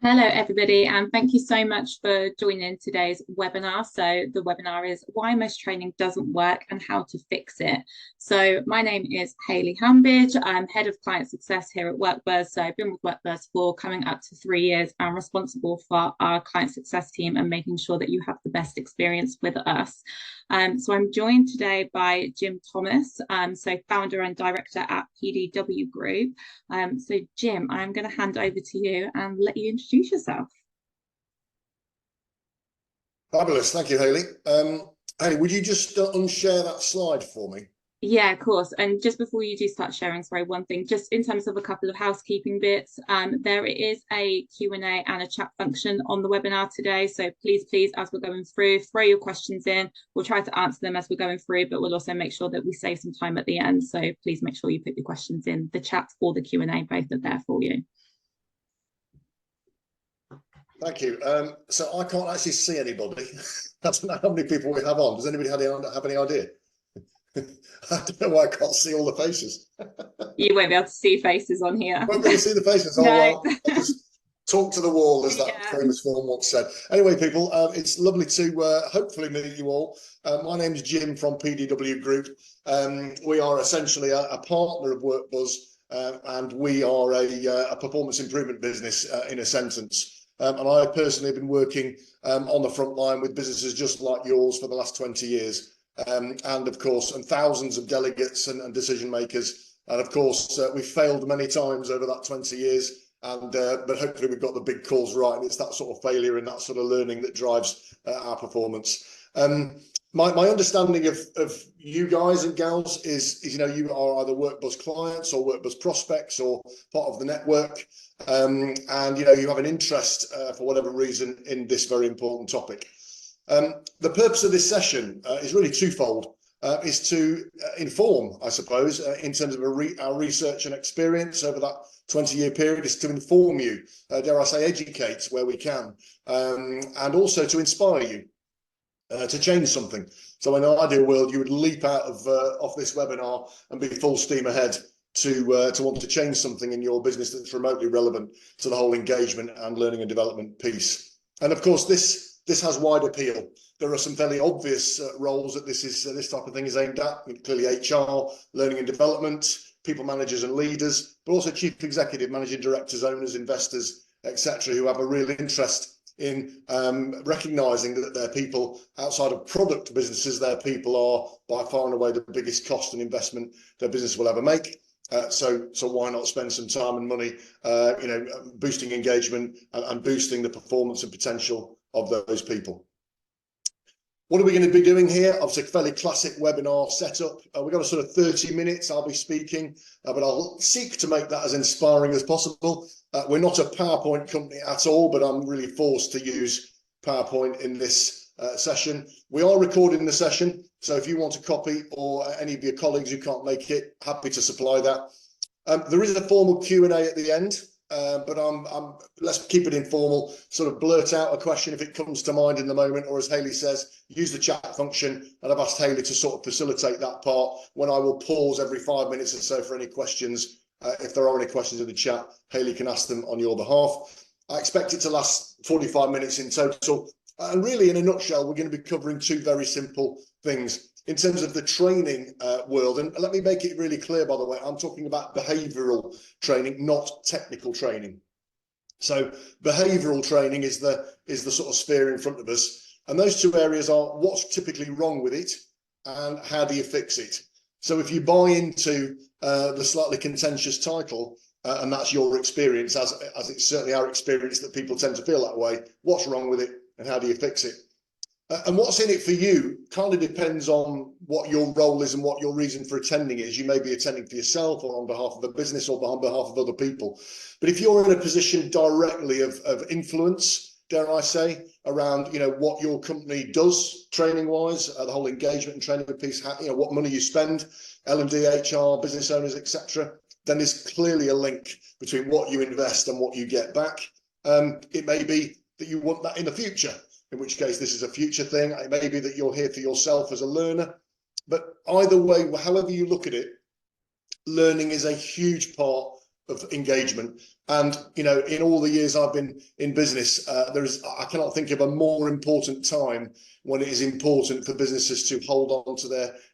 Hello, everybody, and thank you so much for joining today's webinar. So the webinar is Why Most Training Doesn't Work and How to Fix It. So my name is Hayley Hambidge. I'm Head of Client Success here at WorkBuzz. So I've been with WorkBuzz for coming up to 3 years. I'm responsible for our client success team and making sure that you have the best experience with us. So I'm joined today by Jim Thomas, so founder and director at PDW Group. So Jim, I'm going to hand over to you and let you introduce yourself. Fabulous, thank you, Hayley. Hayley, would you just unshare that slide for me? Yeah, of course. And just before you do start sharing, sorry, one thing, just in terms of a couple of housekeeping bits, there is a Q&A and a chat function on the webinar today. So please, as we're going through, throw your questions in. We'll try to answer them as we're going through, but we'll also make sure that we save some time at the end. So please make sure you put your questions in the chat or the Q&A, both are there for you. Thank you. So I can't actually see anybody. I don't know how many people we have on. Does anybody have any idea? I don't know why I can't see all the faces. You won't be able to see faces on here. Won't be able to see the faces. No. I'll just talk to the wall, as that famous film once said. Anyway, people, it's lovely to hopefully meet you all. My name is Jim from PDW Group. We are essentially a partner of WorkBuzz, and we are a performance improvement business in a sentence. And I personally have been working on the front line with businesses just like yours for the last 20 years. And of course, and thousands of delegates and decision makers. And of course, we've failed many times over that 20 years. And but hopefully we've got the big calls right. And it's that sort of failure and that sort of learning that drives our performance. My understanding of you guys and gals is you know, you are either WorkBuzz clients or WorkBuzz prospects or part of the network. And you know, you have an interest for whatever reason in this very important topic. The purpose of this session is really twofold. Is to inform, I suppose, in terms of our research and experience over that 20-year period, is to inform you, dare I say, educate where we can, and also to inspire you to change something. So in an ideal world, you would leap out of off this webinar and be full steam ahead to want to change something in your business that's remotely relevant to the whole engagement and learning and development piece. And of course, this has wide appeal. There are some fairly obvious roles that this type of thing is aimed at. Clearly HR, learning and development, people managers and leaders, but also chief executive, managing directors, owners, investors, etc., who have a real interest in recognizing that their people outside of product businesses, their people are by far and away the biggest cost and investment their business will ever make. So why not spend some time and money, you know, boosting engagement and boosting the performance and potential of those people. What are we going to be doing here? Obviously, a fairly classic webinar setup. We've got a sort of 30 minutes I'll be speaking, but I'll seek to make that as inspiring as possible. We're not a PowerPoint company at all, but I'm really forced to use PowerPoint in this session. We are recording the session, so if you want a copy or any of your colleagues who can't make it, happy to supply that. There is a formal Q&A at the end. But let's keep it informal, sort of blurt out a question if it comes to mind in the moment, or as Hayley says, use the chat function, and I've asked Hayley to sort of facilitate that part when I will pause every 5 minutes or so for any questions. If there are any questions in the chat, Hayley can ask them on your behalf. I expect it to last 45 minutes in total, and really in a nutshell, we're going to be covering two very simple things. In terms of the training world, and let me make it really clear, by the way, I'm talking about behavioural training, not technical training. So behavioural training is the sort of sphere in front of us. And those two areas are what's typically wrong with it and how do you fix it? So if you buy into the slightly contentious title, and that's your experience, as it's certainly our experience that people tend to feel that way, what's wrong with it and how do you fix it? And what's in it for you kind of depends on what your role is and what your reason for attending is. You may be attending for yourself or on behalf of a business or on behalf of other people. But if you're in a position directly of influence, dare I say, around, you know, what your company does training-wise, the whole engagement and training piece, you know, what money you spend, L&D, HR, business owners, etc., then there's clearly a link between what you invest and what you get back. It may be that you want that in the future, in which case this is a future thing. It may be that you're here for yourself as a learner, but either way, however you look at it, learning is a huge part engagement. And, you know, in all the years I've been in business, I cannot think of a more important time when it is important for businesses to hold on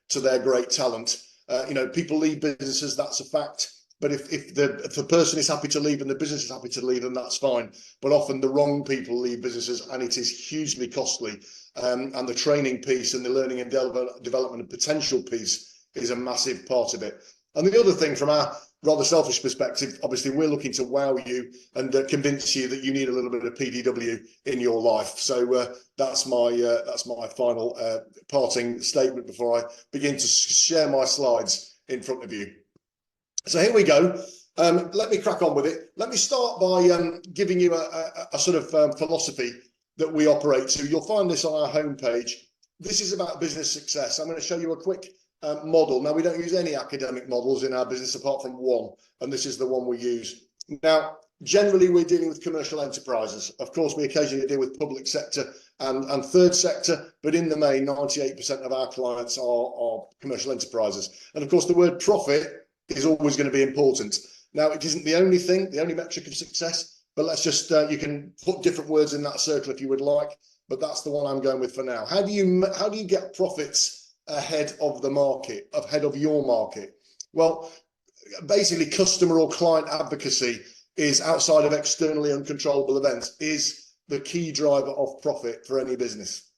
to their great talent. You know, people leave businesses, that's a fact. But if the person is happy to leave and the business is happy to leave, then that's fine. But often the wrong people leave businesses, and it is hugely costly. And the training piece and the learning and development and potential piece is a massive part of it. And the other thing, from our rather selfish perspective, obviously we're looking to wow you and convince you that you need a little bit of PDW in your life. So that's my final parting statement before I begin to share my slides in front of you. So here we go. Let me crack on with it. Let me start by giving you a sort of philosophy that we operate to. You'll find this on our homepage. This is about business success. I'm going to show you a quick model. Now, we don't use any academic models in our business apart from one, and this is the one we use. Now, generally, we're dealing with commercial enterprises. Of course, we occasionally deal with public sector and third sector, but in the main, 98% of our clients are commercial enterprises. And of course, the word profit is always going to be important. Now, it isn't the only thing, the only metric of success, but let's just, you can put different words in that circle if you would like, but that's the one I'm going with for now. How do you get profits ahead of the market, ahead of your market? Well, basically customer or client advocacy is, outside of externally uncontrollable events, is the key driver of profit for any business.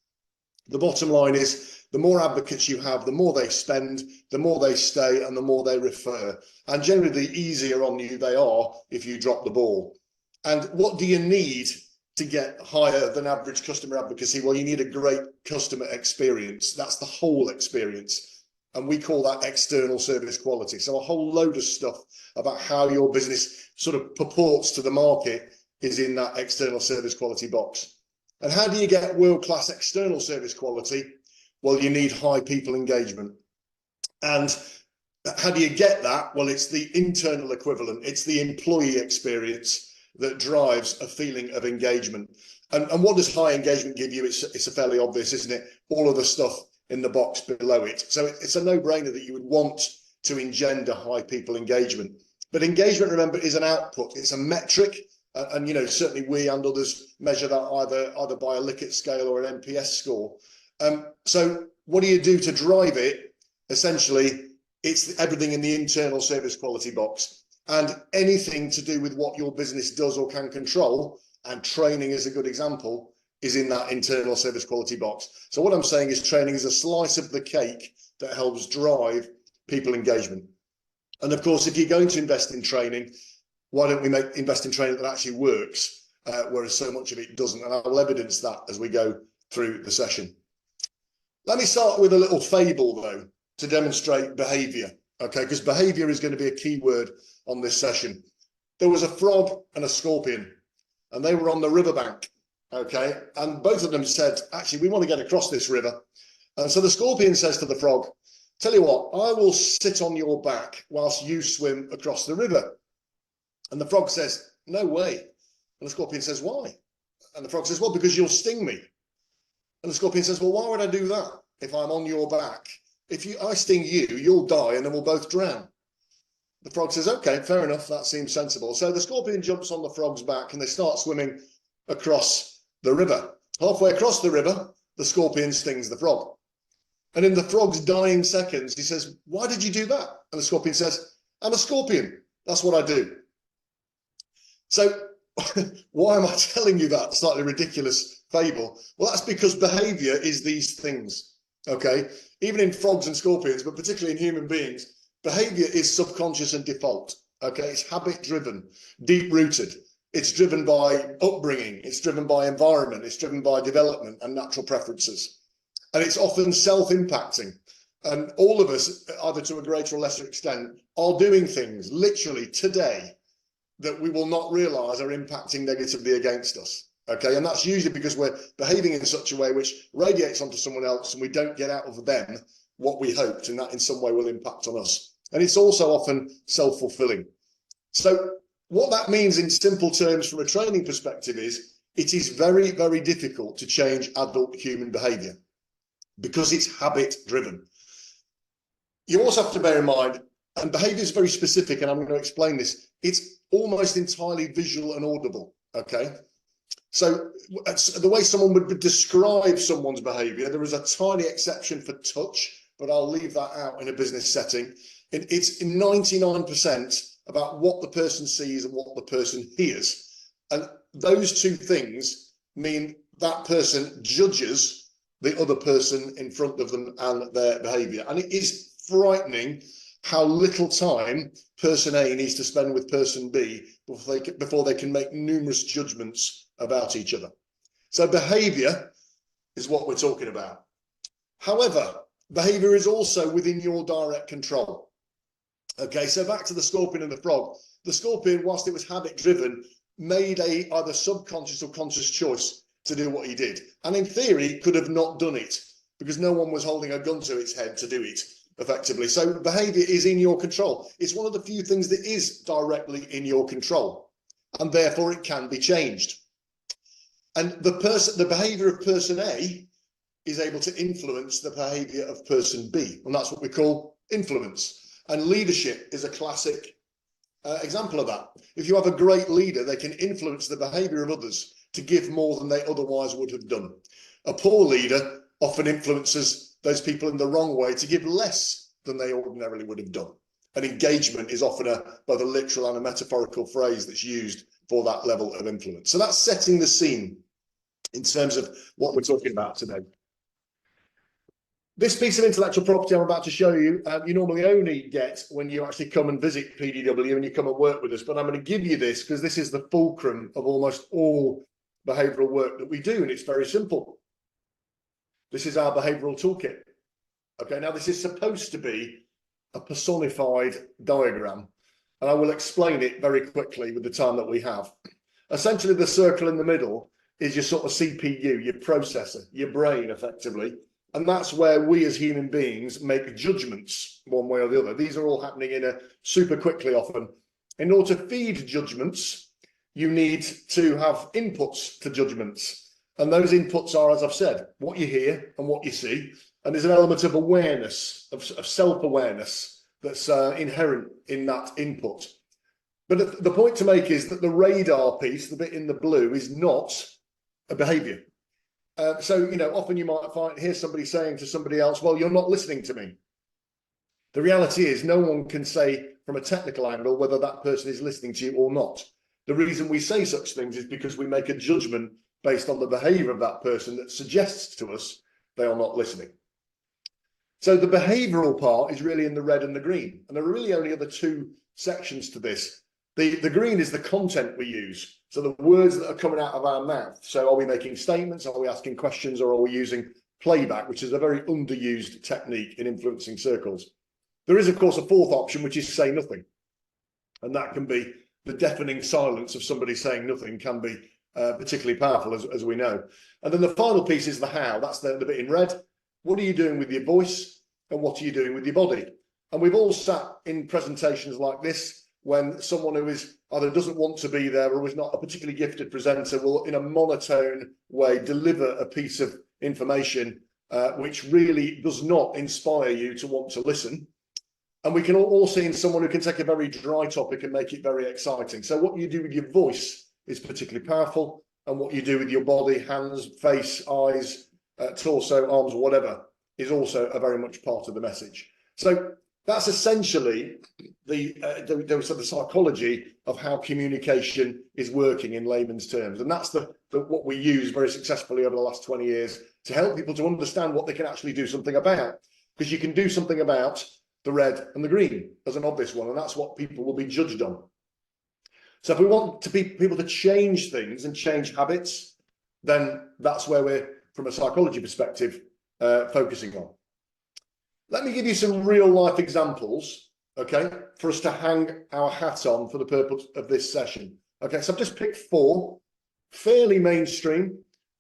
The bottom line is, the more advocates you have, the more they spend, the more they stay, and the more they refer. And generally, the easier on you they are if you drop the ball. And what do you need to get higher than average customer advocacy? Well, you need a great customer experience. That's the whole experience. And we call that external service quality. So a whole load of stuff about how your business sort of purports to the market is in that external service quality box. And how do you get world-class external service quality? Well, you need high people engagement. And how do you get that? Well, it's the internal equivalent. It's the employee experience that drives a feeling of engagement. And what does high engagement give you? It's a fairly obvious, isn't it? All of the stuff in the box below it. So it's a no-brainer that you would want to engender high people engagement. But engagement, remember, is an output. It's a metric. And you know, certainly we and others measure that either by a Likert scale or an NPS score. So what do you do to drive it? Essentially, it's everything in the internal service quality box, and anything to do with what your business does or can control, and training is a good example, is in that internal service quality box. So what I'm saying is, training is a slice of the cake that helps drive people engagement. And of course, if you're going to invest in training, why don't we invest in training that actually works, whereas so much of it doesn't? And I will evidence that as we go through the session. Let me start with a little fable, though, to demonstrate behavior, okay? Because behavior is going to be a key word on this session. There was a frog and a scorpion, and they were on the riverbank, okay? And both of them said, actually, we want to get across this river. And so the scorpion says to the frog, tell you what, I will sit on your back whilst you swim across the river. And the frog says, no way. And the scorpion says, why? And the frog says, well, because you'll sting me. And the scorpion says, well, why would I do that if I'm on your back? If I sting you, you'll die and then we'll both drown. The frog says, okay, fair enough. That seems sensible. So the scorpion jumps on the frog's back and they start swimming across the river. Halfway across the river, the scorpion stings the frog. And in the frog's dying seconds, he says, why did you do that? And the scorpion says, I'm a scorpion. That's what I do. So why am I telling you that slightly ridiculous fable? Well, that's because behavior is these things, okay? Even in frogs and scorpions, but particularly in human beings, behavior is subconscious and default, okay? It's habit-driven, deep-rooted. It's driven by upbringing. It's driven by environment. It's driven by development and natural preferences. And it's often self-impacting. And all of us, either to a greater or lesser extent, are doing things literally today that we will not realize are impacting negatively against us, okay? And that's usually because we're behaving in such a way which radiates onto someone else and we don't get out of them what we hoped, and that in some way will impact on us. And it's also often self-fulfilling. So what that means in simple terms from a training perspective is, it is very, very difficult to change adult human behavior because it's habit-driven. You also have to bear in mind, and behavior is very specific, and I'm going to explain this, it's almost entirely visual and audible. Okay, so the way someone would describe someone's behavior, there is a tiny exception for touch, but I'll leave that out in a business setting. It's 99% about what the person sees and what the person hears. And those two things mean that person judges the other person in front of them and their behavior. And it is frightening how little time person A needs to spend with person B before they can make numerous judgments about each other. So behavior is what we're talking about. However, behavior is also within your direct control. Okay, so back to the scorpion and the frog. The scorpion, whilst it was habit driven, made a either subconscious or conscious choice to do what he did. And in theory, could have not done it because no one was holding a gun to its head to do it effectively. So behavior is in your control. It's one of the few things that is directly in your control, and therefore it can be changed. And the behavior of person A is able to influence the behavior of person B, and that's what we call influence. And leadership is a classic example of that. If you have a great leader, they can influence the behavior of others to give more than they otherwise would have done. A poor leader often influences those people in the wrong way to give less than they ordinarily would have done. And engagement is often both a literal and a metaphorical phrase that's used for that level of influence. So that's setting the scene in terms of what we're talking about today. This piece of intellectual property I'm about to show you, you normally only get when you actually come and visit PDW and you come and work with us. But I'm going to give you this because this is the fulcrum of almost all behavioural work that we do, and it's very simple. This is our behavioural toolkit. Okay, now this is supposed to be a personified diagram, and I will explain it very quickly with the time that we have. Essentially, the circle in the middle is your sort of CPU, your processor, your brain, effectively. And that's where we as human beings make judgments one way or the other. These are all happening super quickly often. In order to feed judgments, you need to have inputs to judgments. And those inputs are, as I've said, what you hear and what you see. And there's an element of awareness, of self-awareness that's inherent in that input. But the point to make is that the radar piece, the bit in the blue, is not a behavior. So, often you might hear somebody saying to somebody else, well, you're not listening to me. The reality is no one can say from a technical angle whether that person is listening to you or not. The reason we say such things is because we make a judgment based on the behavior of that person that suggests to us they are not listening. So the behavioral part is really in the red and the green. And there are really only other two sections to this. The green is the content we use. So the words that are coming out of our mouth. So are we making statements? Are we asking questions? Or are we using playback, which is a very underused technique in influencing circles? There is, of course, a fourth option, which is say nothing. And that can be the deafening silence of somebody saying nothing can be particularly powerful, as we know. And then the final piece is the how. That's the bit in red. What are you doing with your voice? And what are you doing with your body? And we've all sat in presentations like this when someone who is either doesn't want to be there or is not a particularly gifted presenter will, in a monotone way, deliver a piece of information which really does not inspire you to want to listen. And we can all see in someone who can take a very dry topic and make it very exciting. So what you do with your voice is particularly powerful, and what you do with your body, hands, face, eyes, torso, arms, whatever, is also a very much part of the message. So that's essentially the psychology of how communication is working in layman's terms. And that's what we use very successfully over the last 20 years to help people to understand what they can actually do something about. Because you can do something about the red and the green as an obvious one, and that's what people will be judged on. So if we want people to change things and change habits, then that's where we're, from a psychology perspective, focusing on. Let me give you some real life examples, okay, for us to hang our hat on for the purpose of this session. Okay, so I've just picked 4, fairly mainstream.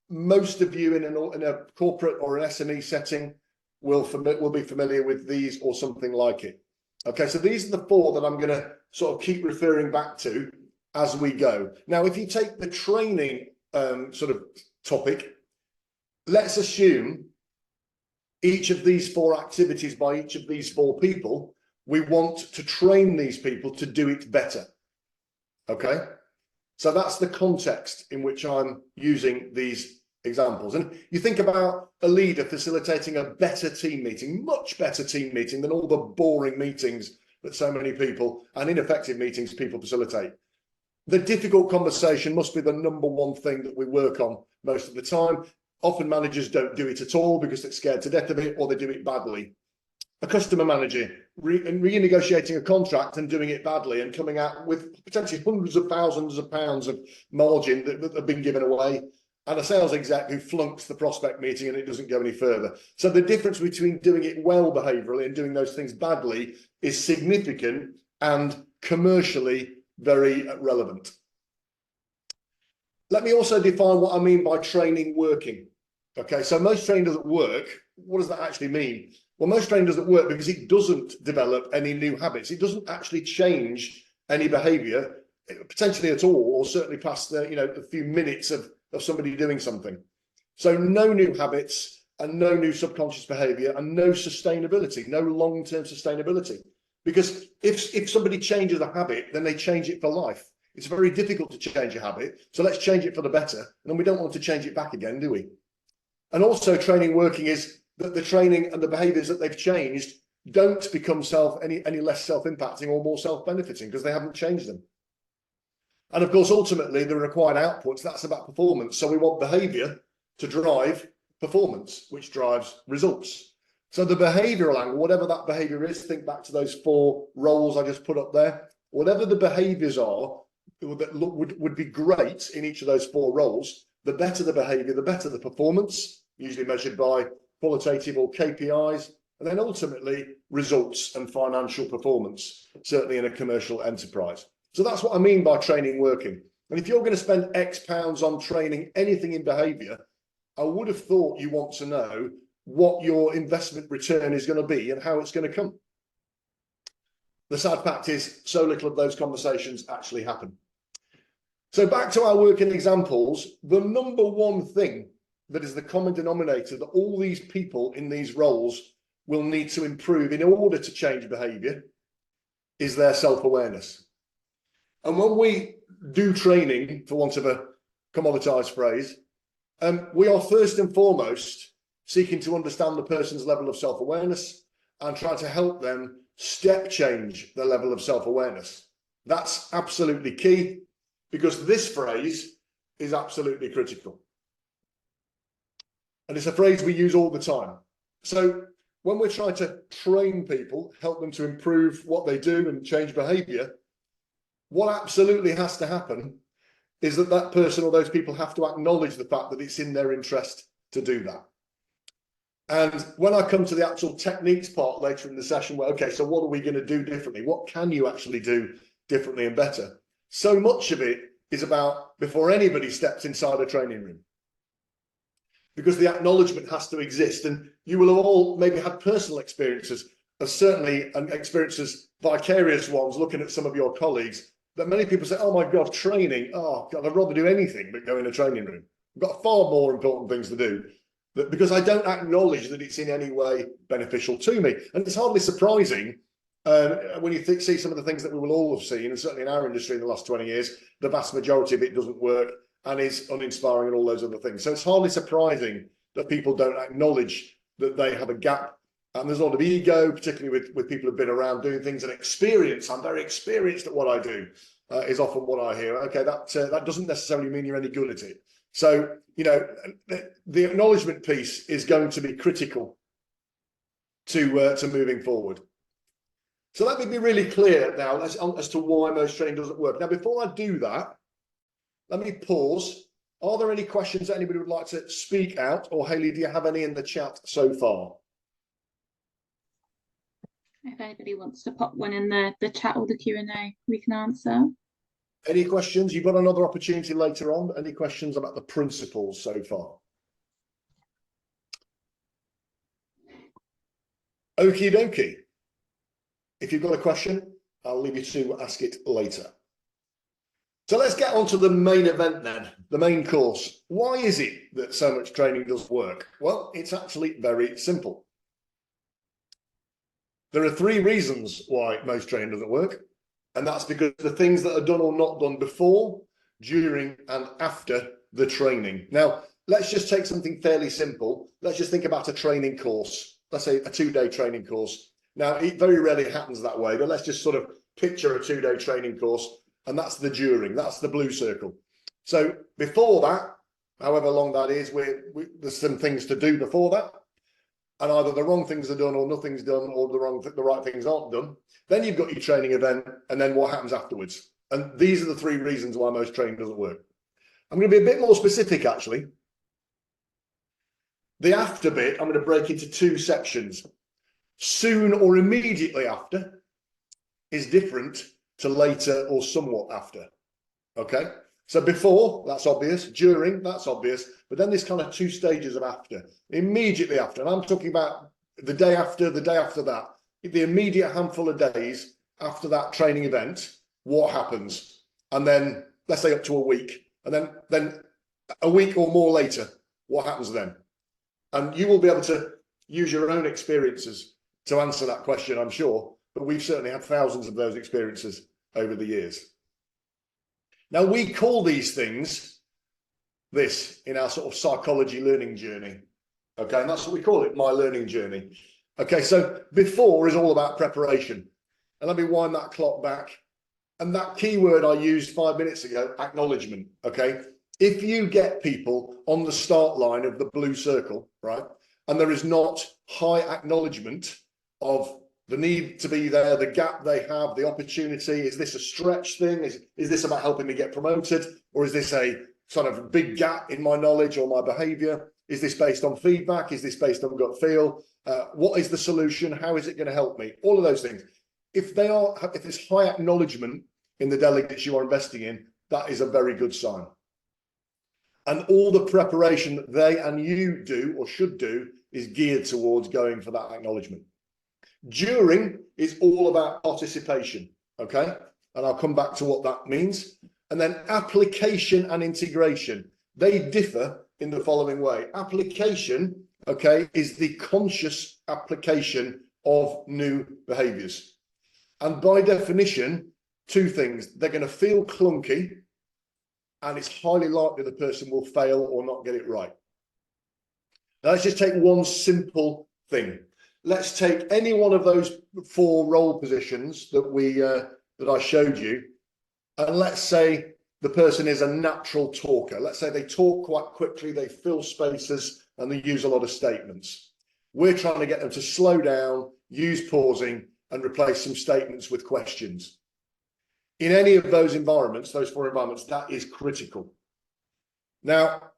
Most of you in a corporate or an SME setting will be familiar with these or something like it. Okay, so these are the 4 that I'm going to sort of keep referring back to as we go. Now, if you take the training sort of topic, let's assume each of these 4 activities by each of these 4 people, we want to train these people to do it better. Okay, so that's the context in which I'm using these examples. And you think about a leader facilitating a better team meeting, much better team meeting than all the boring meetings that so many people and ineffective meetings people facilitate. The difficult conversation must be the number one thing that we work on most of the time. Often managers don't do it at all because they're scared to death of it, or they do it badly. A customer manager renegotiating a contract and doing it badly and coming out with potentially hundreds of thousands of pounds of margin that have been given away, and a sales exec who flunks the prospect meeting and it doesn't go any further. So the difference between doing it well behaviourally and doing those things badly is significant and commercially very relevant. Let me also define what I mean by training working. Okay, so most training doesn't work. What does that actually mean? Well, most training doesn't work because it doesn't develop any new habits. It doesn't actually change any behavior, potentially at all, or certainly past the, a few minutes of somebody doing something. So no new habits and no new subconscious behavior and no sustainability, no long-term sustainability. Because if somebody changes a habit, then they change it for life. It's very difficult to change a habit. So let's change it for the better. And then we don't want to change it back again, do we? And also training working is that the training and the behaviors that they've changed don't become any less self-impacting or more self-benefiting because they haven't changed them. And of course, ultimately, the required outputs, that's about performance. So we want behavior to drive performance, which drives results. So the behavioral angle, whatever that behavior is, think back to those 4 roles I just put up there. Whatever the behaviors are that would be great in each of those 4 roles, the better the behavior, the better the performance, usually measured by qualitative or KPIs, and then ultimately results and financial performance, certainly in a commercial enterprise. So that's what I mean by training working. And if you're going to spend X pounds on training anything in behavior, I would have thought you want to know what your investment return is going to be and how it's going to come. The sad fact is so little of those conversations actually happen. So back to our working examples, the number one thing that is the common denominator that all these people in these roles will need to improve in order to change behavior is their self-awareness. And when we do training, for want of a commoditized phrase, we are first and foremost seeking to understand the person's level of self-awareness and try to help them step change their level of self-awareness. That's absolutely key because this phrase is absolutely critical. And it's a phrase we use all the time. So when we're trying to train people, help them to improve what they do and change behavior, what absolutely has to happen is that that person or those people have to acknowledge the fact that it's in their interest to do that. And when I come to the actual techniques part later in the session, where, okay, so what are we going to do differently? What can you actually do differently and better? So much of it is about before anybody steps inside a training room. Because the acknowledgement has to exist. And you will have all maybe had personal experiences, certainly and experiences, vicarious ones, looking at some of your colleagues, that many people say, oh my God, training. Oh God, I'd rather do anything but go in a training room. I've got far more important things to do. Because I don't acknowledge that it's in any way beneficial to me. And it's hardly surprising when you see some of the things that we will all have seen, and certainly in our industry in the last 20 years, the vast majority of it doesn't work and is uninspiring and all those other things. So it's hardly surprising that people don't acknowledge that they have a gap. And there's a lot of ego, particularly with people who've been around doing things, and experience. I'm very experienced at what I do, is often what I hear. Okay, that doesn't necessarily mean you're any good at it. So, the acknowledgement piece is going to be critical to moving forward. So let me be really clear now as to why most training doesn't work. Now, before I do that, let me pause. Are there any questions that anybody would like to speak out? Or Hayley, do you have any in the chat so far? If anybody wants to pop one in the chat or the Q&A, we can answer. Any questions? You've got another opportunity later on. Any questions about the principles so far? Okie dokie. If you've got a question, I'll leave you to ask it later. So let's get on to the main event then, the main course. Why is it that so much training doesn't work? Well, it's actually very simple. There are 3 reasons why most training doesn't work. And that's because the things that are done or not done before, during, and after the training. Now, let's just take something fairly simple. Let's just think about a training course. Let's say a 2-day training course. Now, it very rarely happens that way, but let's just sort of picture a 2-day training course, and that's the during, that's the blue circle. So before that, however long that is, there's some things to do before that, and either the wrong things are done or nothing's done, or the right things aren't done. Then you've got your training event, and then what happens afterwards. And these are the 3 reasons why most training doesn't work. I'm going to be a bit more specific, actually. The after bit, I'm going to break into 2 sections. Soon or immediately after is different to later or somewhat after. Okay, so before, that's obvious. During, that's obvious. But then there's kind of 2 stages of after. Immediately after, and I'm talking about the day after that. The immediate handful of days after that training event, what happens? And then let's say up to a week, and then a week or more later, what happens then? And you will be able to use your own experiences to answer that question, I'm sure, but we've certainly had thousands of those experiences over the years. Now, we call these things this in our sort of psychology learning journey. Okay, and that's what we call it, my learning journey. Okay, so before is all about preparation. And let me wind that clock back. And that keyword I used 5 minutes ago, acknowledgement. Okay, if you get people on the start line of the blue circle, right, and there is not high acknowledgement of the need to be there, the gap they have, the opportunity, is this a stretch thing? Is this about helping me get promoted? Or is this a sort of big gap in my knowledge or my behavior? Is this based on feedback? Is this based on gut feel? What is the solution? How is it going to help me? All of those things. If there's high acknowledgement in the delegates you are investing in, that is a very good sign. And all the preparation that they and you do or should do is geared towards going for that acknowledgement. During is all about participation, okay? And I'll come back to what that means. And then application and integration, they differ in the following way. Application, okay, is the conscious application of new behaviors. And by definition, 2 things. They're going to feel clunky, and it's highly likely the person will fail or not get it right. Now, let's just take one simple thing. Let's take any one of those 4 role positions that I showed you, and let's say the person is a natural talker. Let's say they talk quite quickly, they fill spaces, and they use a lot of statements. We're trying to get them to slow down, use pausing, and replace some statements with questions. In any of those environments, those 4 environments, that is critical. Now,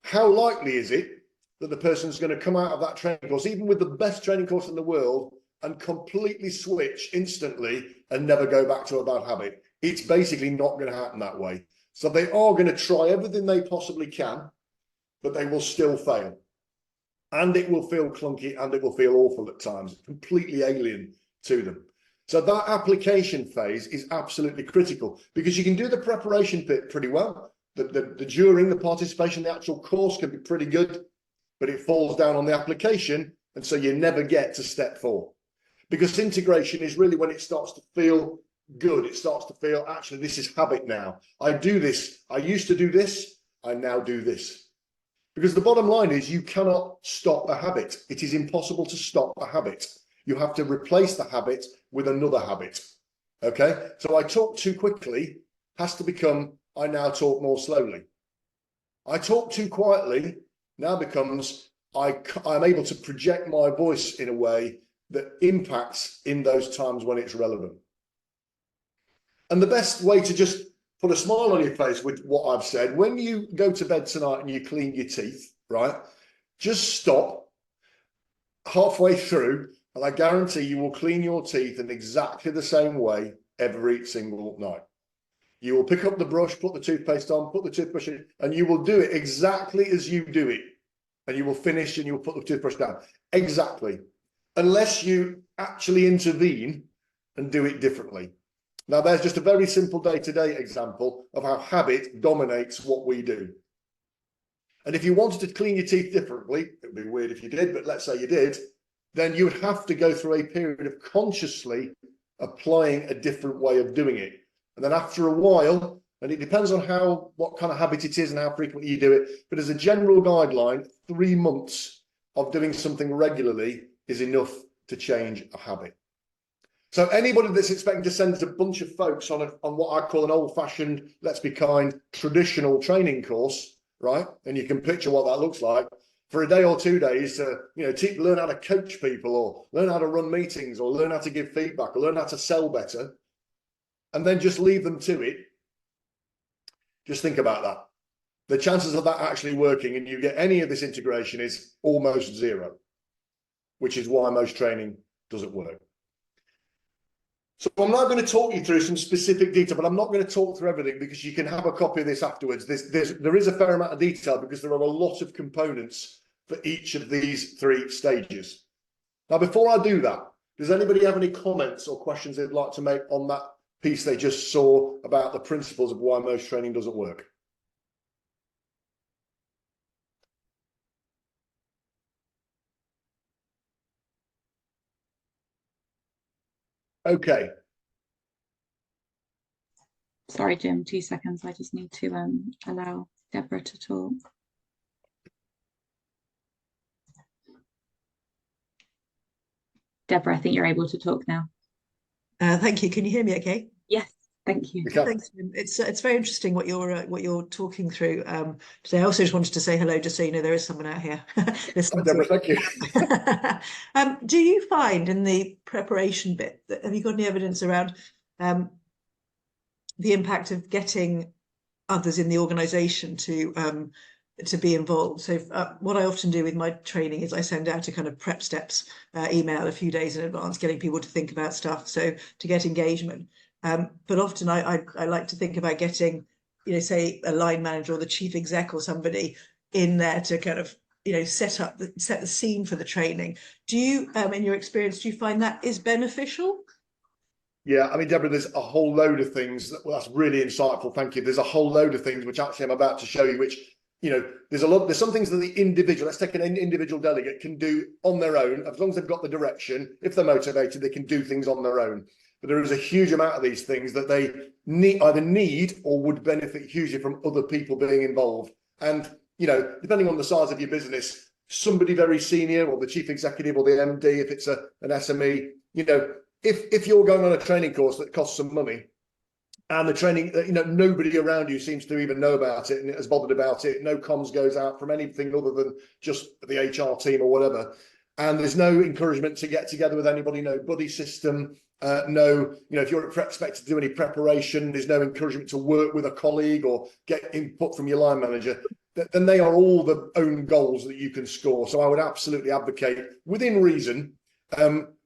how likely is it that the person's going to come out of that training course, even with the best training course in the world, and completely switch instantly and never go back to a bad habit? It's basically not going to happen that way. So they are going to try everything they possibly can, but they will still fail. And it will feel clunky, and it will feel awful at times, completely alien to them. So that application phase is absolutely critical, because you can do the preparation bit pretty well. The during, the participation, the actual course can be pretty good, but it falls down on the application, and so you never get to step 4. Because integration is really when it starts to feel good. It starts to feel, actually, this is habit now. I do this. I used to do this. I now do this. Because the bottom line is you cannot stop a habit. It is impossible to stop a habit. You have to replace the habit with another habit. Okay? So I talk too quickly has to become, I now talk more slowly. I talk too quietly now becomes, I'm able to project my voice in a way that impacts in those times when it's relevant. And the best way to just put a smile on your face with what I've said, when you go to bed tonight and you clean your teeth, right, just stop halfway through, and I guarantee you will clean your teeth in exactly the same way every single night. You will pick up the brush, put the toothpaste on, put the toothbrush in, and you will do it exactly as you do it. And you will finish and you will put the toothbrush down. Exactly. Unless you actually intervene and do it differently. Now, there's just a very simple day-to-day example of how habit dominates what we do. And if you wanted to clean your teeth differently, it would be weird if you did, but let's say you did, then you would have to go through a period of consciously applying a different way of doing it. And then after a while, and it depends on what kind of habit it is and how frequently you do it, but as a general guideline, 3 months of doing something regularly is enough to change a habit. So anybody that's expecting to send a bunch of folks on what I call an old-fashioned, let's be kind, traditional training course, right? And you can picture what that looks like for a day or 2 days to, learn how to coach people, or learn how to run meetings, or learn how to give feedback, or learn how to sell better, and then just leave them to it. Just think about that. The chances of that actually working and you get any of this integration is almost zero, which is why most training doesn't work. So I'm not going to talk you through some specific detail, but I'm not going to talk through everything because you can have a copy of this afterwards. There is a fair amount of detail because there are a lot of components for each of these 3 stages. Now, before I do that, does anybody have any comments or questions they'd like to make on that piece they just saw about the principles of why most training doesn't work? Okay. Sorry, Jim, 2 seconds. I just need to allow Deborah to talk. Deborah, I think you're able to talk now. Thank you. Can you hear me okay? Yes, thank you. Thanks. It's very interesting what you're talking through today. I also just wanted to say hello, just so you know there is someone out here listening. Deborah, thank you. Do you find in the preparation bit that, have you got any evidence around the impact of getting others in the organisation to be involved? So what I often do with my training is I send out a kind of prep steps email a few days in advance, getting people to think about stuff, so to get engagement. But often I like to think about getting, say a line manager or the chief exec or somebody in there to kind of, set the scene for the training. Do you, in your experience, do you find that is beneficial? Yeah, I mean, Deborah, there's a whole load of things. That's really insightful. Thank you. There's a whole load of things which actually I'm about to show you, which, there's some things that the individual, let's take an individual delegate, can do on their own. As long as they've got the direction, if they're motivated, they can do things on their own. But there is a huge amount of these things that they either need or would benefit hugely from other people being involved. And, depending on the size of your business, somebody very senior, or the chief executive, or the MD, if it's an SME, if you're going on a training course that costs some money, and the training, nobody around you seems to even know about it and is bothered about it, no comms goes out from anything other than just the HR team or whatever, and there's no encouragement to get together with anybody, no buddy system, if you're expected to do any preparation, there's no encouragement to work with a colleague or get input from your line manager, then they are all the own goals that you can score. So I would absolutely advocate, within reason,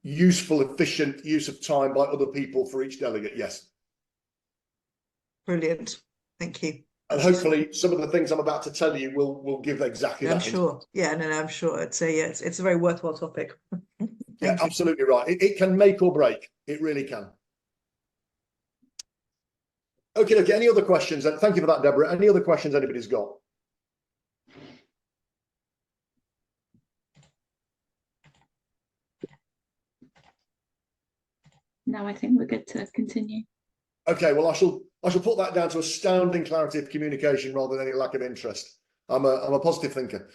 useful, efficient use of time by other people for each delegate. Yes. Brilliant. Thank you. And hopefully some of the things I'm about to tell you will give exactly that. I'm sure. Yeah, no, I'm sure. It's a very worthwhile topic. Yeah, absolutely right. It can make or break. It really can. Okay, any other questions? Thank you for that, Deborah. Any other questions anybody's got? No, I think we're good to continue. Okay, well, I shall put that down to astounding clarity of communication rather than any lack of interest. I'm a positive thinker.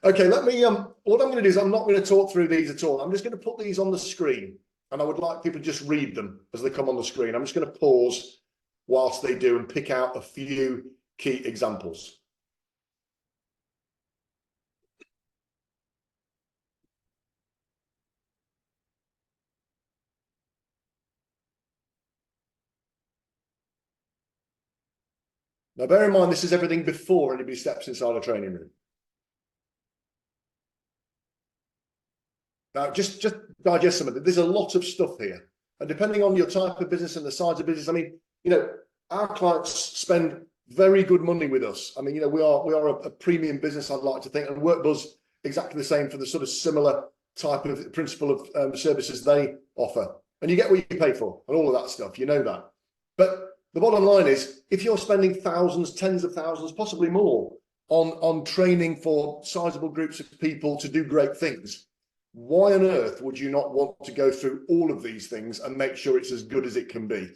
Okay, let me what I'm going to do is I'm not going to talk through these at all. I'm just going to put these on the screen, and I would like people to just read them as they come on the screen. I'm just going to pause whilst they do and pick out a few key examples. Now, bear in mind, this is everything before anybody steps inside a training room. Now, just digest some of it. There's a lot of stuff here. And depending on your type of business and the size of business, I mean, our clients spend very good money with us. I mean, we are a premium business, I'd like to think, and WorkBuzz exactly the same for the sort of similar type of principle of services they offer. And you get what you pay for and all of that stuff, that. But the bottom line is, if you're spending thousands, tens of thousands, possibly more on training for sizable groups of people to do great things, why on earth would you not want to go through all of these things and make sure it's as good as it can be?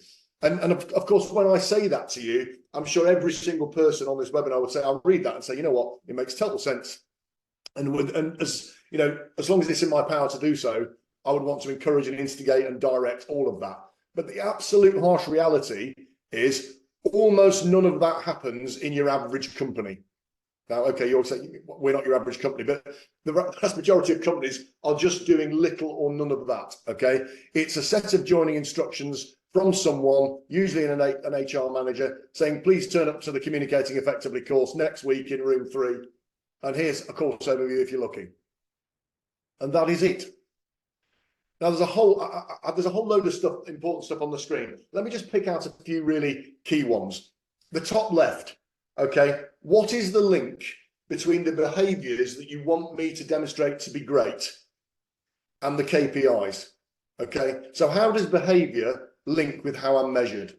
And of course, when I say that to you, I'm sure every single person on this webinar would say, I'll read that and say, you know what, it makes total sense. And as you know, as long as it's in my power to do so, I would want to encourage and instigate and direct all of that. But the absolute harsh reality is almost none of that happens in your average company. Now, okay, you'll say we're not your average company, but the vast majority of companies are just doing little or none of that, okay? It's a set of joining instructions from someone, usually an HR manager, saying, please turn up to the Communicating Effectively course next week in room 3. And here's a course overview if you're looking. And that is it. Now, there's a whole load of stuff, important stuff on the screen. Let me just pick out a few really key ones. The top left, okay, what is the link between the behaviors that you want me to demonstrate to be great and the KPIs? Okay, so how does behavior link with how I'm measured?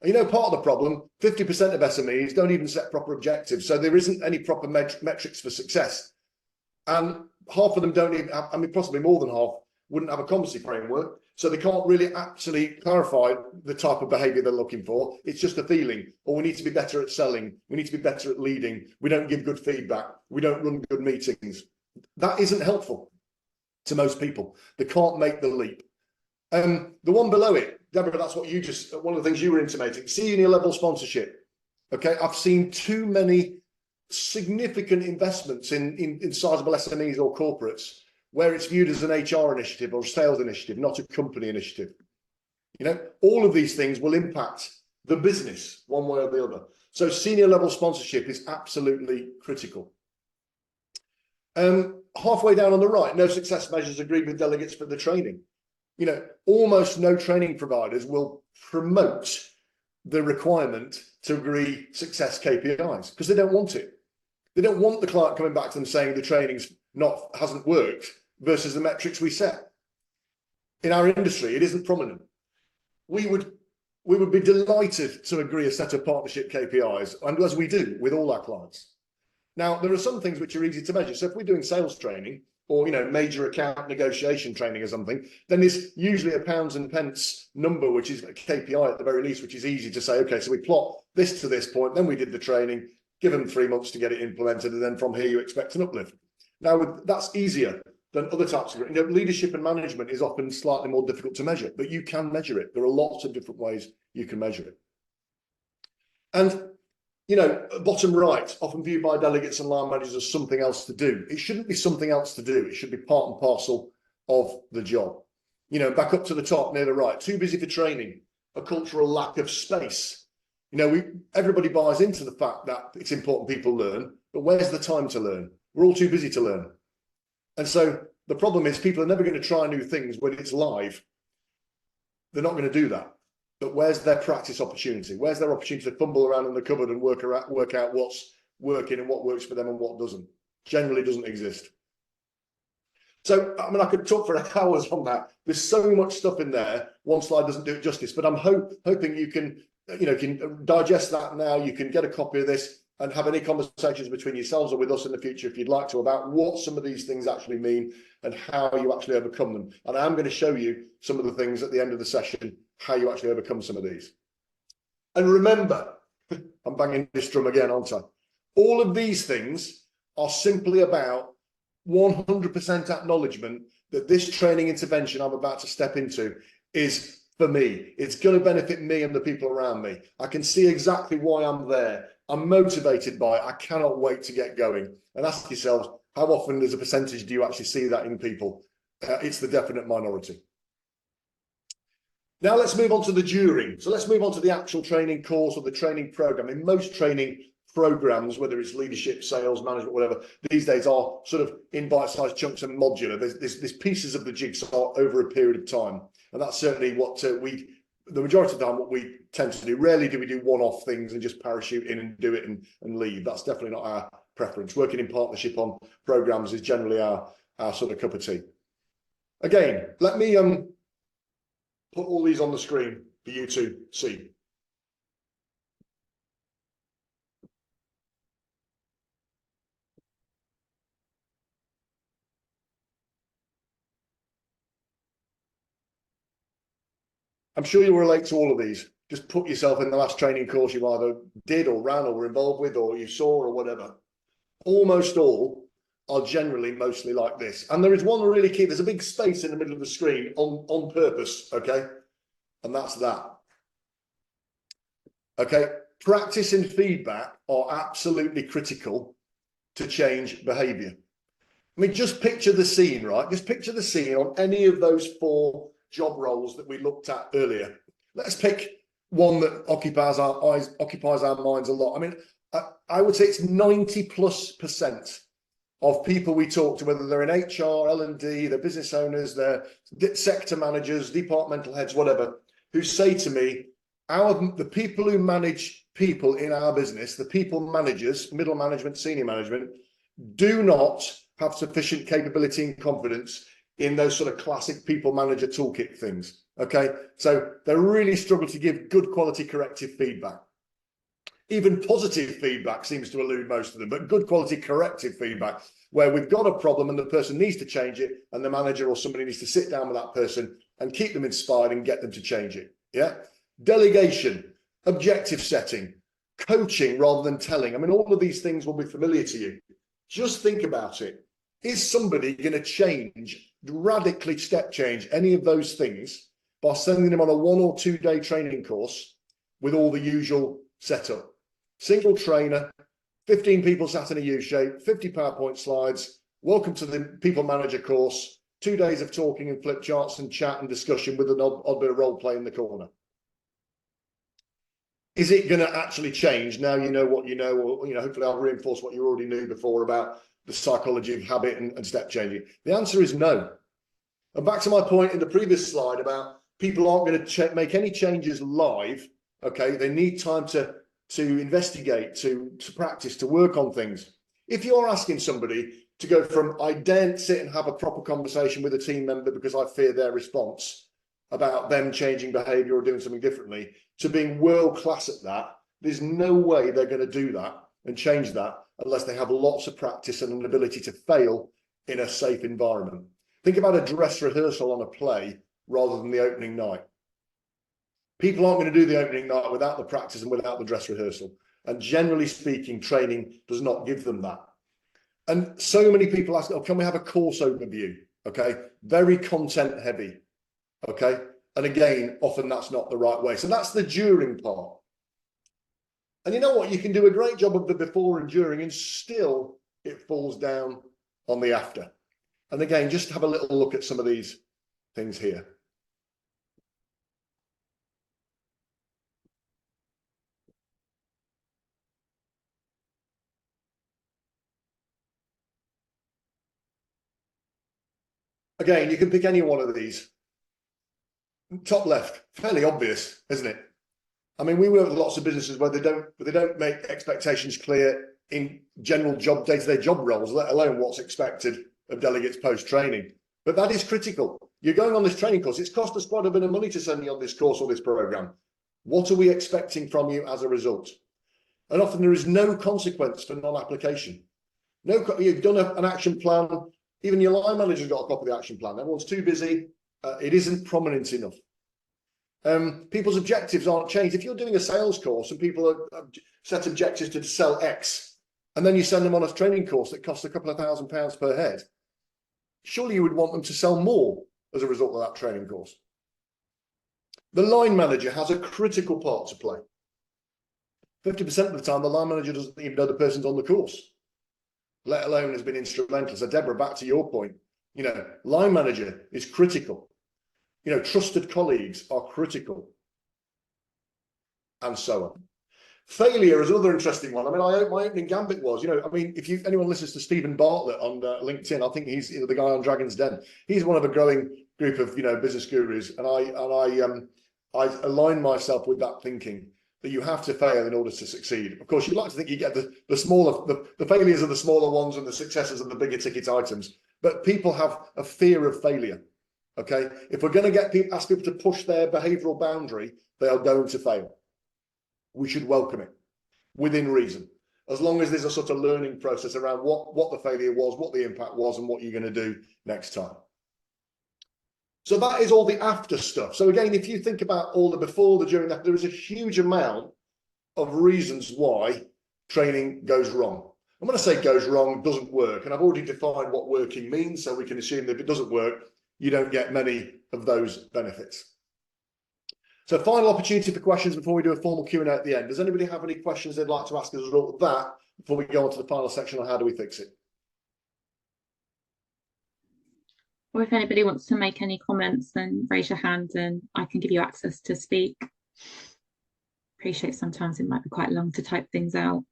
And you know, part of the problem, 50% of SMEs don't even set proper objectives, so there isn't any proper metrics for success. And half of them don't even have, I mean, possibly more than half wouldn't have a competency framework, so they can't really actually clarify the type of behavior they're looking for. It's just a feeling, or we need to be better at selling, we need to be better at leading, we don't give good feedback, we don't run good meetings. That isn't helpful to most people. They can't make the leap. The one below it, Deborah, that's what you just, one of the things you were intimating, senior level sponsorship. Okay, I've seen too many significant investments in sizable SMEs or corporates where it's viewed as an HR initiative or a sales initiative, not a company initiative. You know, all of these things will impact the business one way or the other. So senior level sponsorship is absolutely critical. Halfway down on the right, no success measures agreed with delegates for the training. You know, almost no training providers will promote the requirement to agree success KPIs because they don't want it. They don't want the client coming back to them saying the training's hasn't worked versus the metrics we set. In our industry, it isn't prominent. We would be delighted to agree a set of partnership KPIs, and as we do with all our clients. Now, there are some things which are easy to measure. So if we're doing sales training or, you know, major account negotiation training or something, then there's usually a pounds and pence number, which is a KPI at the very least, which is easy to say, okay, so we plot this to this point, then we did the training, give them 3 months to get it implemented, and then from here you expect an uplift. Now, that's easier than other types of, you know, leadership and management is often slightly more difficult to measure, but you can measure it. There are lots of different ways you can measure it. And, you know, bottom right, often viewed by delegates and line managers as something else to do. It shouldn't be something else to do. It should be part and parcel of the job. You know, back up to the top near the right, too busy for training, a cultural lack of space. You know, everybody buys into the fact that it's important people learn, but where's the time to learn? We're all too busy to learn. And so the problem is people are never going to try new things when it's live. They're not going to do that. But where's their practice opportunity? Where's their opportunity to fumble around in the cupboard and work out what's working and what works for them and what doesn't? Generally doesn't exist. So, I mean, I could talk for hours on that. There's so much stuff in there. One slide doesn't do it justice, but I'm hoping you can, you know, can digest that now. You can get a copy of this and have any conversations between yourselves or with us in the future, if you'd like to, about what some of these things actually mean and how you actually overcome them. And I'm going to show you some of the things at the end of the session, how you actually overcome some of these. And remember, I'm banging this drum again, aren't I? All of these things are simply about 100% acknowledgement that this training intervention I'm about to step into is for me. It's going to benefit me and the people around me. I can see exactly why I'm there. I'm motivated by it. I cannot wait to get going. And ask yourselves, how often as a percentage do you actually see that in people? It's the definite minority. Now let's move on to the during. So let's move on to the actual training course or the training program. In most training programs, whether it's leadership, sales, management, whatever, these days are sort of in bite-sized chunks and modular. There's pieces of the jigsaw over a period of time. And that's certainly what the majority of the time, what we tend to do. Rarely do we do one-off things and just parachute in and do it and leave. That's definitely not our preference. Working in partnership on programs is generally our sort of cup of tea. Again, let me put all these on the screen for you to see. I'm sure you'll relate to all of these. Just put yourself in the last training course you either did or ran or were involved with or you saw or whatever. Almost all are generally mostly like this. And there is one really key. There's a big space in the middle of the screen on purpose, okay? And that's that. Okay, practice and feedback are absolutely critical to change behavior. I mean, just picture the scene, right? Just picture the scene on any of those 4 job roles that we looked at earlier. Let's pick one that occupies our minds a lot. I mean, I would say it's 90+% of people we talk to, whether they're in HR, L&D, they're business owners, they're sector managers, departmental heads, whatever, who say to me, the people who manage people in our business, the people managers, middle management, senior management, do not have sufficient capability and confidence in those sort of classic people manager toolkit things. Okay, so they really struggle to give good quality corrective feedback. Even positive feedback seems to elude most of them, but good quality corrective feedback, where we've got a problem and the person needs to change it, and the manager or somebody needs to sit down with that person and keep them inspired and get them to change it. Yeah, delegation, objective setting, coaching rather than telling. I mean, all of these things will be familiar to you. Just think about it. Is somebody going to change, radically step change any of those things by sending them on a 1 or 2 day training course with all the usual setup? Single trainer, 15 people sat in a U-shape, 50 PowerPoint slides. Welcome to the People Manager course. 2 days of talking and flip charts and chat and discussion with an odd bit of role play in the corner. Is it going to actually change now you know what you know, or hopefully I'll reinforce what you already knew before about the psychology of habit and step changing? The answer is no. And back to my point in the previous slide about people aren't going to make any changes live. Okay, they need time to investigate, to practice, to work on things. If you're asking somebody to go from I daren't sit and have a proper conversation with a team member because I fear their response about them changing behavior or doing something differently, to being world class at that, there's no way they're going to do that and change that unless they have lots of practice and an ability to fail in a safe environment. Think about a dress rehearsal on a play rather than the opening night. People aren't going to do the opening night without the practice and without the dress rehearsal. And generally speaking, training does not give them that. And so many people ask, oh, can we have a course overview? Okay, very content heavy. Okay, and again, often that's not the right way. So that's the during part. And you know what? You can do a great job of the before and during, and still it falls down on the after. And again, just have a little look at some of these things here. Again, you can pick any one of these. Top left, fairly obvious, isn't it? I mean, we work with lots of businesses where they don't make expectations clear in general day-to-day job roles, let alone what's expected of delegates post-training. But that is critical. You're going on this training course. It's cost us quite a bit of money to send you on this course or this program. What are we expecting from you as a result? And often there is no consequence for non-application. You've done an action plan. Even your line manager's got a copy of the action plan. Everyone's too busy. It isn't prominent enough. People's objectives aren't changed. If you're doing a sales course and people have set objectives to sell X, and then you send them on a training course that costs a couple of £1,000 per head, surely you would want them to sell more as a result of that training course. The line manager has a critical part to play. 50% of the time, the line manager doesn't even know the person's on the course, let alone has been instrumental. So Deborah, back to your point, line manager is critical. Trusted colleagues are critical, and so on. Failure is another interesting one. I mean, my opening gambit was, if anyone listens to Stephen Bartlett on LinkedIn, I think he's the guy on Dragon's Den. He's one of a growing group of business gurus, and I align myself with that thinking that you have to fail in order to succeed. Of course, you'd like to think you get the smaller, the failures are the smaller ones and the successes are the bigger ticket items. But people have a fear of failure. Okay, if we're going to ask people to push their behavioral boundary, they are going to fail. We should welcome it within reason, as long as there's a sort of learning process around what the failure was, what the impact was, and what you're going to do next time. So that is all the after stuff. So again, if you think about all the before, the during, that, there is a huge amount of reasons why training goes wrong. And when I say goes wrong, doesn't work, and I've already defined what working means, so we can assume that if it doesn't work, you don't get many of those benefits. So final opportunity for questions before we do a formal Q&A at the end. Does anybody have any questions they'd like to ask as a result of that before we go on to the final section on how do we fix it? Or if anybody wants to make any comments, then raise your hand and I can give you access to speak. Appreciate sometimes it might be quite long to type things out.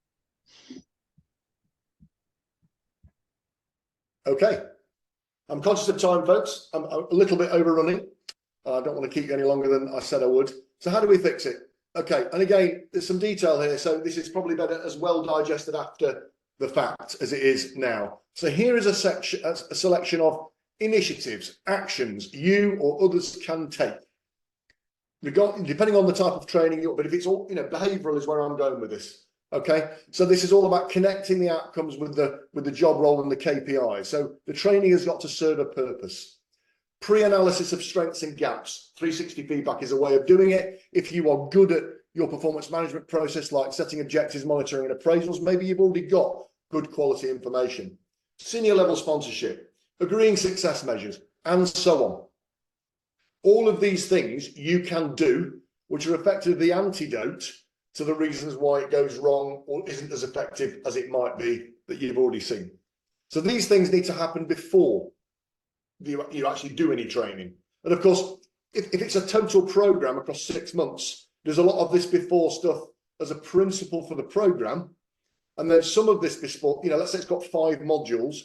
Okay, I'm conscious of time, folks. I'm a little bit overrunning. I don't want to keep you any longer than I said I would. So how do we fix it? Okay, and again, there's some detail here. So this is probably better as well digested after the fact as it is now. So here is a selection of initiatives, actions you or others can take. Depending on the type of training, but if it's all, behavioral is where I'm going with this. Okay, so this is all about connecting the outcomes with the job role and the KPIs. So the training has got to serve a purpose. Pre-analysis of strengths and gaps. 360 feedback is a way of doing it. If you are good at your performance management process, like setting objectives, monitoring and appraisals, maybe you've already got good quality information. Senior level sponsorship, agreeing success measures, and so on. All of these things you can do, which are effectively the antidote to the reasons why it goes wrong or isn't as effective as it might be that you've already seen. So these things need to happen before you actually do any training. And of course, if it's a total program across 6 months, there's a lot of this before stuff as a principle for the program. And then some of this before, let's say it's got 5 modules,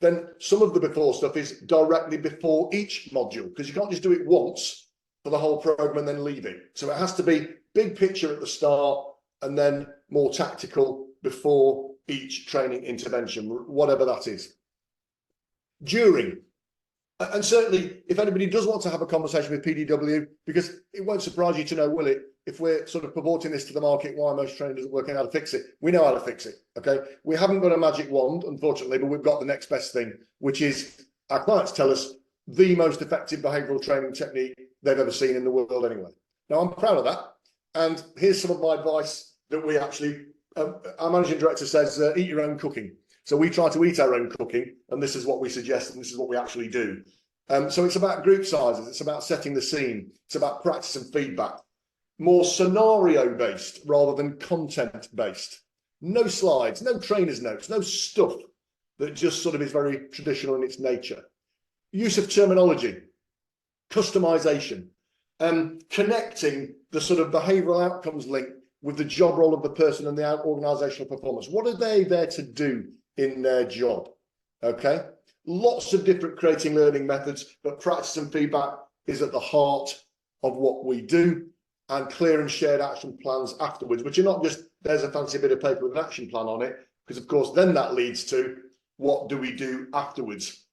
then some of the before stuff is directly before each module, because you can't just do it once for the whole program and then leave it. So it has to be big picture at the start and then more tactical before each training intervention, whatever that is. During, and certainly if anybody does want to have a conversation with PDW, because it won't surprise you to know, will it, if we're sort of purporting this to the market, why most training doesn't work and how to fix it. We know how to fix it, okay? We haven't got a magic wand, unfortunately, but we've got the next best thing, which is our clients tell us the most effective behavioural training technique they've ever seen in the world anyway. Now, I'm proud of that. And here's some of my advice that we actually, our managing director says, eat your own cooking. So we try to eat our own cooking, and this is what we suggest, and this is what we actually do. So it's about group sizes, it's about setting the scene, it's about practice and feedback. More scenario-based rather than content-based. No slides, no trainer's notes, no stuff that just sort of is very traditional in its nature. Use of terminology, customization, connecting the sort of behavioural outcomes link with the job role of the person and the organisational performance. What are they there to do in their job? Okay, lots of different creating learning methods, but practice and feedback is at the heart of what we do, and clear and shared action plans afterwards, which are not just there's a fancy bit of paper with an action plan on it, because of course then that leads to what do we do afterwards?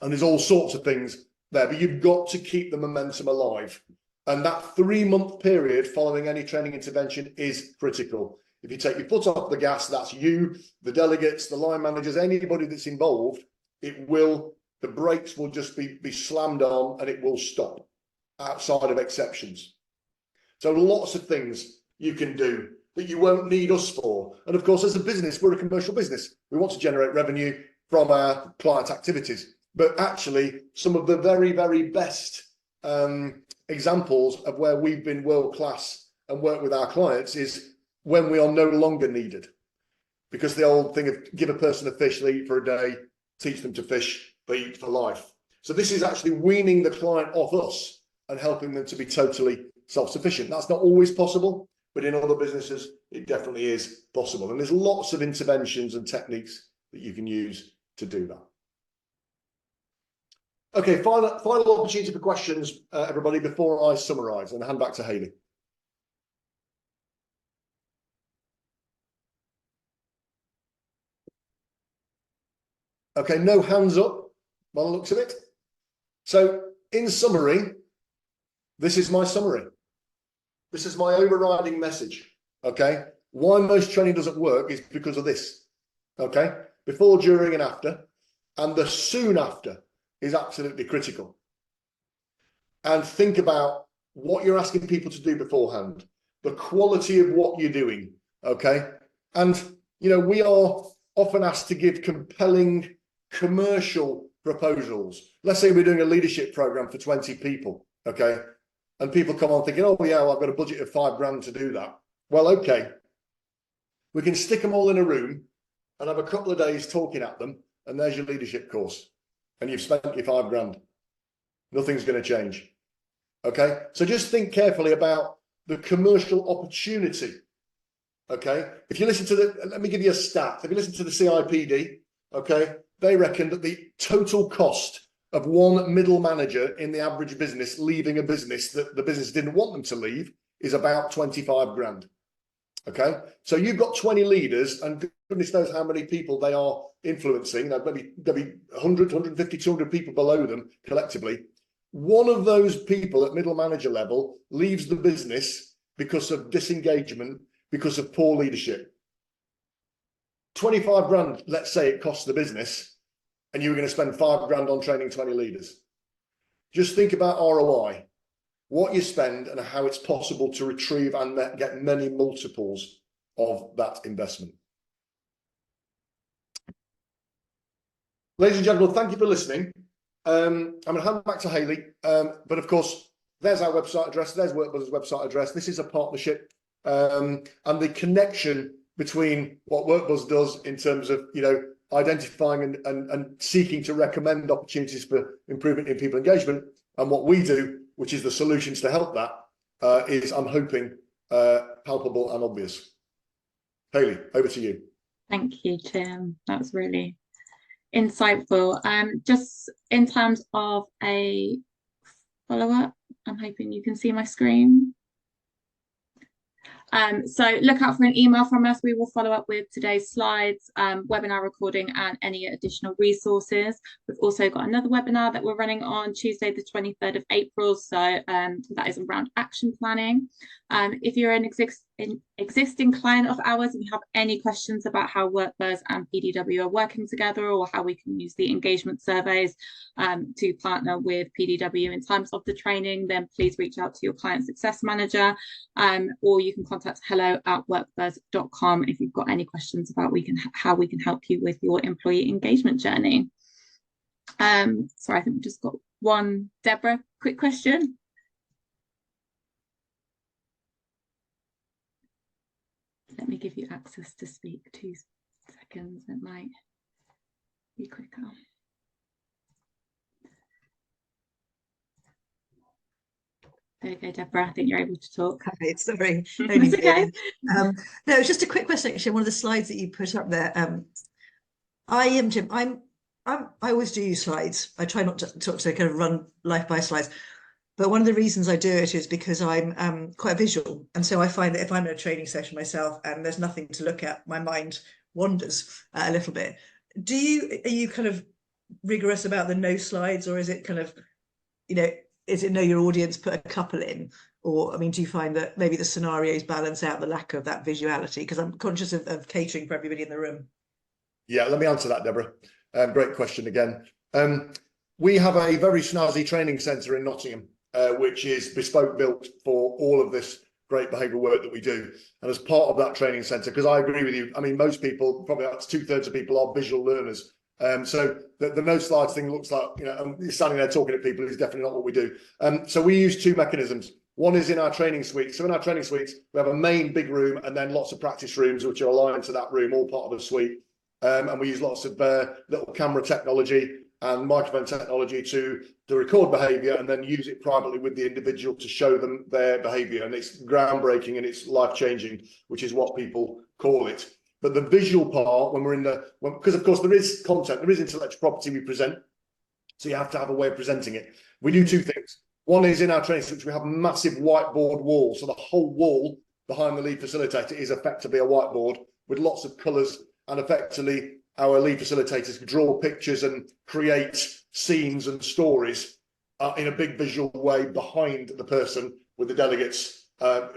And there's all sorts of things there, but you've got to keep the momentum alive. And that 3-month period following any training intervention is critical. If you take your foot off the gas, that's you, the delegates, the line managers, anybody that's involved, the brakes will just be slammed on and it will stop outside of exceptions. So lots of things you can do that you won't need us for. And of course, as a business, we're a commercial business. We want to generate revenue from our client activities. But actually, some of the very, very best examples of where we've been world-class and work with our clients is when we are no longer needed. Because the old thing of give a person a fish, they eat for a day, teach them to fish, they eat for life. So this is actually weaning the client off us and helping them to be totally self-sufficient. That's not always possible, but in other businesses, it definitely is possible. And there's lots of interventions and techniques that you can use to do that. Okay, final opportunity for questions, everybody, before I summarise and hand back to Hayley. Okay, no hands up by the looks of it. So in summary, this is my summary. This is my overriding message, okay? Why most training doesn't work is because of this, okay? Before, during, and after. And the soon after is absolutely critical. and think about what you're asking people to do beforehand, the quality of what you're doing, okay? And, you know, we are often asked to give compelling commercial proposals. Let's say we're doing a leadership program for 20 people, okay? And people come on thinking, oh yeah, well, I've got a budget of £5 to do that. Well, okay, we can stick them all in a room and have a couple of days talking at them, and there's your leadership course, and you've spent your £5. Nothing's going to change. Okay, so just think carefully about the commercial opportunity. Okay, if you listen to let me give you a stat. If you listen to the CIPD, okay, they reckon that the total cost of one middle manager in the average business leaving a business that the business didn't want them to leave is about 25 grand. Okay, so you've got 20 leaders, and goodness knows how many people they are influencing. There'll be 100, 150, 200 people below them collectively. One of those people at middle manager level leaves the business because of disengagement, because of poor leadership. 25 grand, let's say it costs the business, and you were going to spend 5 grand on training 20 leaders. Just think about ROI, what you spend and how it's possible to retrieve and get many multiples of that investment. Ladies and gentlemen, thank you for listening. I'm going to hand back to Hayley, but of course, there's our website address, there's WorkBuzz's website address. This is a partnership, and the connection between what WorkBuzz does in terms of, you know, identifying and seeking to recommend opportunities for improvement in people engagement, and what we do, which is the solutions to help that, is, I'm hoping, palpable and obvious. Hayley, over to you. Thank you, Jim. That was really insightful. Just in terms of a follow-up, I'm hoping you can see my screen. So look out for an email from us. We will follow up with today's slides, webinar recording, and any additional resources. We've also got another webinar that we're running on Tuesday, the 23rd of April. So that is around action planning. If you're an existing client of ours and you have any questions about how WorkBuzz and PDW are working together, or how we can use the engagement surveys to partner with PDW in terms of the training, then please reach out to your client success manager, or you can contact hello@workbuzz.com if you've got any questions about how we can help you with your employee engagement journey. Sorry, I think we just got one. Deborah, quick question. Let me give you access to speak. 2 seconds, it might be quicker. There you go, Deborah. I think you're able to talk. Okay, sorry. That's okay. No, it's just a quick question. Actually, one of the slides that you put up there. I am Jim. I always do use slides. I try not to kind of run life by slides. But one of the reasons I do it is because I'm quite visual. And so I find that if I'm in a training session myself and there's nothing to look at, my mind wanders a little bit. Are you kind of rigorous about the no slides, or is it kind of, you know, is it know your audience, put a couple in? Or, I mean, do you find that maybe the scenarios balance out the lack of that visuality? Because I'm conscious of catering for everybody in the room. Yeah, let me answer that, Deborah. Great question again. We have a very snazzy training centre in Nottingham, which is bespoke built for all of this great behavioural work that we do. And as part of that training centre, because I agree with you, I mean, most people, probably up to 2/3 of people, are visual learners. So the no slides thing looks like, you know, you're standing there talking to people is definitely not what we do. So we use 2 mechanisms. One is in our training suite. So in our training suites, we have a main big room and then lots of practice rooms, which are aligned to that room, all part of a suite. And we use lots of little camera technology and microphone technology to record behaviour and then use it privately with the individual to show them their behaviour. And it's groundbreaking and it's life-changing, which is what people call it. But the visual part, when we're in because of course there is content, there is intellectual property we present, so you have to have a way of presenting it. We do 2 things. One is in our training suites, we have massive whiteboard walls. So the whole wall behind the lead facilitator is effectively a whiteboard with lots of colours, and effectively our lead facilitators draw pictures and create scenes and stories in a big visual way behind the person, with the delegates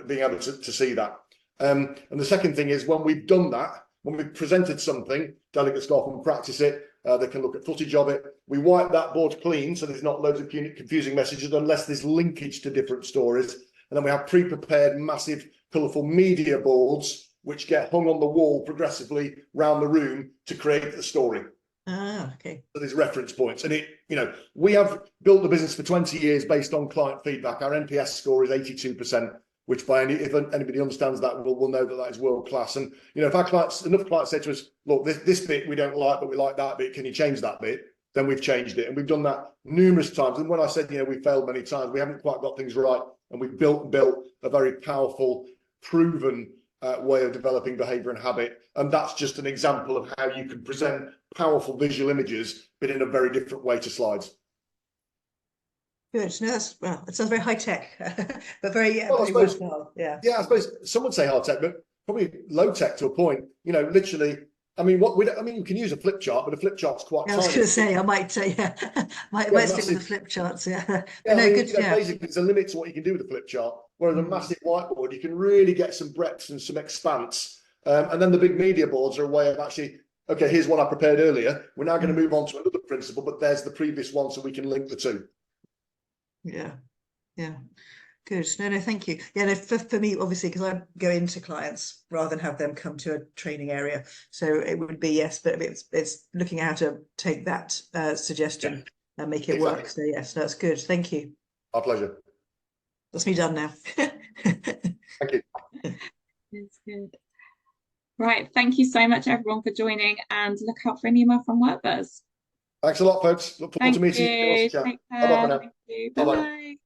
being able to see that. And the second thing is, when we've done that, when we've presented something, delegates go off and practice it, They can look at footage of it. We wipe that board clean so there's not loads of confusing messages unless there's linkage to different stories. And then we have pre-prepared massive colourful media boards which get hung on the wall progressively round the room to create the story. Ah, okay. So there's reference points, and we have built the business for 20 years based on client feedback. Our NPS score is 82%, which if anybody understands that, will know that is world class. And if our clients, enough clients say to us, look, this bit we don't like, but we like that bit. Can you change that bit? Then we've changed it, and we've done that numerous times. And when I said we failed many times, we haven't quite got things right, and we've built a very powerful, proven way of developing behavior and habit. And that's just an example of how you can present powerful visual images, but in a very different way to slides. Good. No, it sounds very high tech, but very, well, very worthwhile. Yeah. Yeah, I suppose some would say high tech, but probably low tech to a point. Literally. I mean, you can use a flip chart, but a flip chart's quite tiny. I was going to say, I might say, might stick with the flip charts. Yeah. Yeah, basically, there's a limit to what you can do with a flip chart. Whereas a massive whiteboard, you can really get some breadth and some expanse. And then the big media boards are a way of actually, okay, here's one I prepared earlier. We're now going to move on to another principle, but there's the previous one, so we can link the two. Yeah. Good. No, thank you. Yeah, no, for me, obviously, because I go into clients rather than have them come to a training area. So it would be, yes, but it's looking at how to take that suggestion and make it work. So yes, that's good. Thank you. Our pleasure. That's me done now. Thank you. That's good. Right. Thank you so much, everyone, for joining, and look out for an email from WorkBuzz. Thanks a lot, folks. Look forward to meeting you. Take care. Bye-bye for now. Thank you. Bye-bye. Bye-bye.